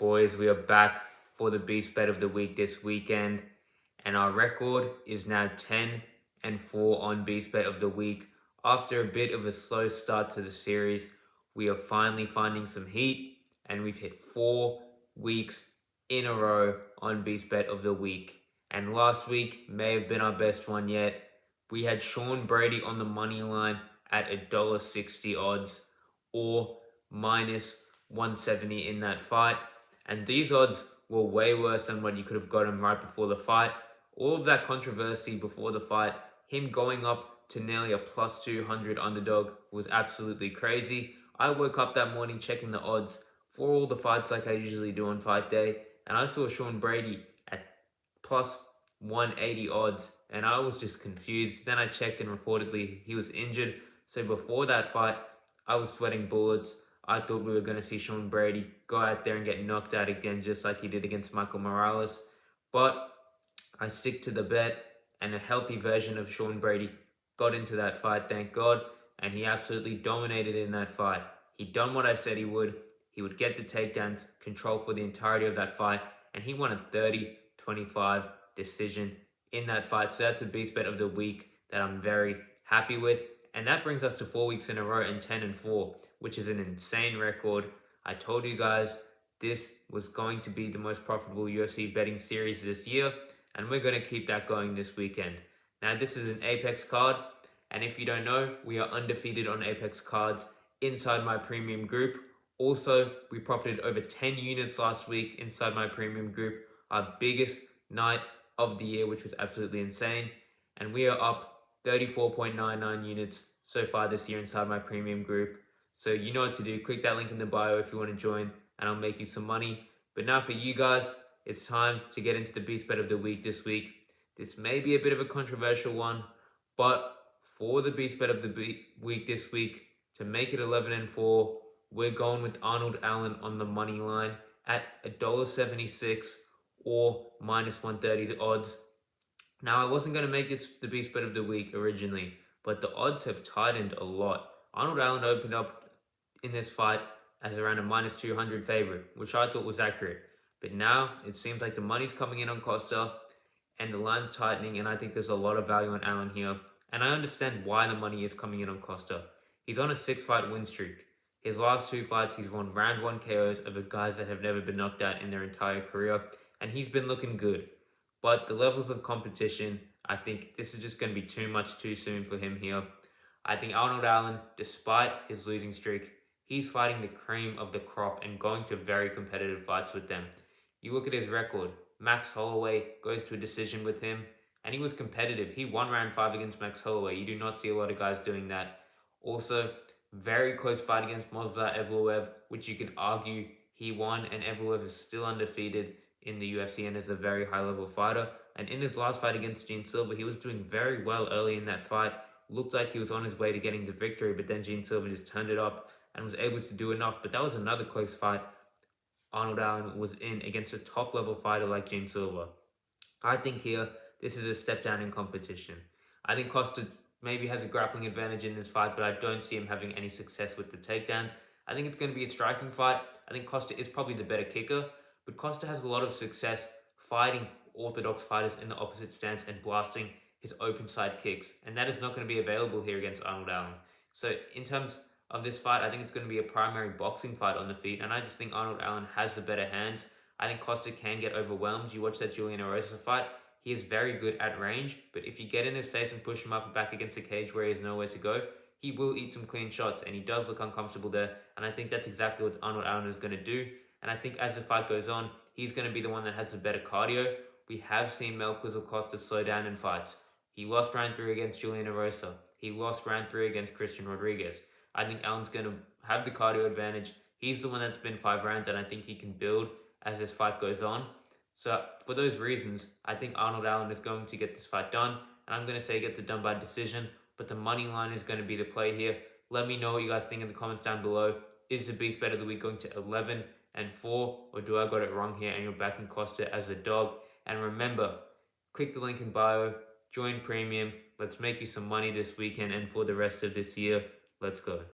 Boys, we are back for the Beast Bet of the Week this weekend, and our record is now 10-4 on Beast Bet of the Week. After a bit of a slow start to the series, we are finally finding some heat, and we've hit 4 weeks in a row on Beast Bet of the Week. And last week may have been our best one yet. We had Sean Brady on the money line at $1.60 odds, or minus 170 in that fight. And these odds were way worse than what you could have gotten right before the fight. All of that controversy before the fight, him going up to nearly a plus 200 underdog, was absolutely crazy. I woke up that morning checking the odds for all the fights like I usually do on fight day, and I saw Sean Brady at plus 180 odds, and I was just confused. Then I checked, and reportedly he was injured. So before that fight, I was sweating bullets. I thought we were going to see Sean Brady go out there and get knocked out again, just like he did against Michael Morales. But I stick to the bet, and a healthy version of Sean Brady got into that fight, thank God, and he absolutely dominated in that fight. He done what I said he would. He would get the takedowns, control for the entirety of that fight, and he won a 30-25 decision in that fight. So that's a Beast Bet of the Week that I'm very happy with. And that brings us to 4 weeks in a row and 10-4, which is an insane record. I told you guys this was going to be the most profitable UFC betting series this year, and we're going to keep that going this weekend. Now, this is an Apex card, and if you don't know, we are undefeated on Apex cards inside my premium group. Also, we profited over 10 units last week inside my premium group, our biggest night of the year, which was absolutely insane. And we are up 34.99 units so far this year inside my premium group. So you know what to do. Click that link in the bio if you want to join, and I'll make you some money. But now for you guys, it's time to get into the Beast Bet of the Week this week. This may be a bit of a controversial one, but for the Beast Bet of the Week this week, to make it 11-4, we're going with Arnold Allen on the money line at $1.76 or minus 130 odds. Now, I wasn't going to make this the Beast Bet of the Week originally, but the odds have tightened a lot. Arnold Allen opened up in this fight as around a minus 200 favorite, which I thought was accurate. But now it seems like the money's coming in on Costa and the line's tightening, and I think there's a lot of value on Allen here. And I understand why the money is coming in on Costa. He's on a 6-fight win streak. His last 2 fights, he's won round 1 KOs over guys that have never been knocked out in their entire career, and he's been looking good. But the levels of competition, I think this is just going to be too much too soon for him here. I think Arnold Allen, despite his losing streak, he's fighting the cream of the crop and going to very competitive fights with them. You look at his record. Max Holloway goes to a decision with him, and he was competitive. He won round 5 against Max Holloway. You do not see a lot of guys doing that. Also, very close fight against Movsar Evloev, which you can argue he won, and Evloev is still undefeated in the UFC and is a very high-level fighter. And in his last fight against Gene Silva, he was doing very well early in that fight. Looked like he was on his way to getting the victory, but then Gene Silva just turned it up and was able to do enough. But that was another close fight Arnold Allen was in against a top-level fighter like Gene Silva. I think here, this is a step down in competition. I think Costa maybe has a grappling advantage in this fight, but I don't see him having any success with the takedowns. I think it's going to be a striking fight. I think Costa is probably the better kicker, but Costa has a lot of success fighting orthodox fighters in the opposite stance and blasting his open side kicks, and that is not going to be available here against Arnold Allen. So in terms of this fight, I think it's going to be a primary boxing fight on the feet, and I just think Arnold Allen has the better hands. I think Costa can get overwhelmed. You watch that Julian Erosa fight, he is very good at range, but if you get in his face and push him up and back against a cage where he has nowhere to go, he will eat some clean shots, and he does look uncomfortable there, and I think that's exactly what Arnold Allen is going to do. And I think as the fight goes on, he's going to be the one that has the better cardio. We have seen Melquizel Costa slow down in fights. He lost round 3 against Julian Erosa. He lost round 3 against Christian Rodriguez. I think Allen's going to have the cardio advantage. He's the one that's been 5 rounds, and I think he can build as this fight goes on. So for those reasons, I think Arnold Allen is going to get this fight done, and I'm going to say he gets it done by decision, but the money line is going to be the play here. Let me know what you guys think in the comments down below. Is the Beast Bet of the Week going to 11-4, or do I got it wrong here and you're backing Costa as a dog? And remember, click the link in bio, join Premium. Let's make you some money this weekend and for the rest of this year. Let's go.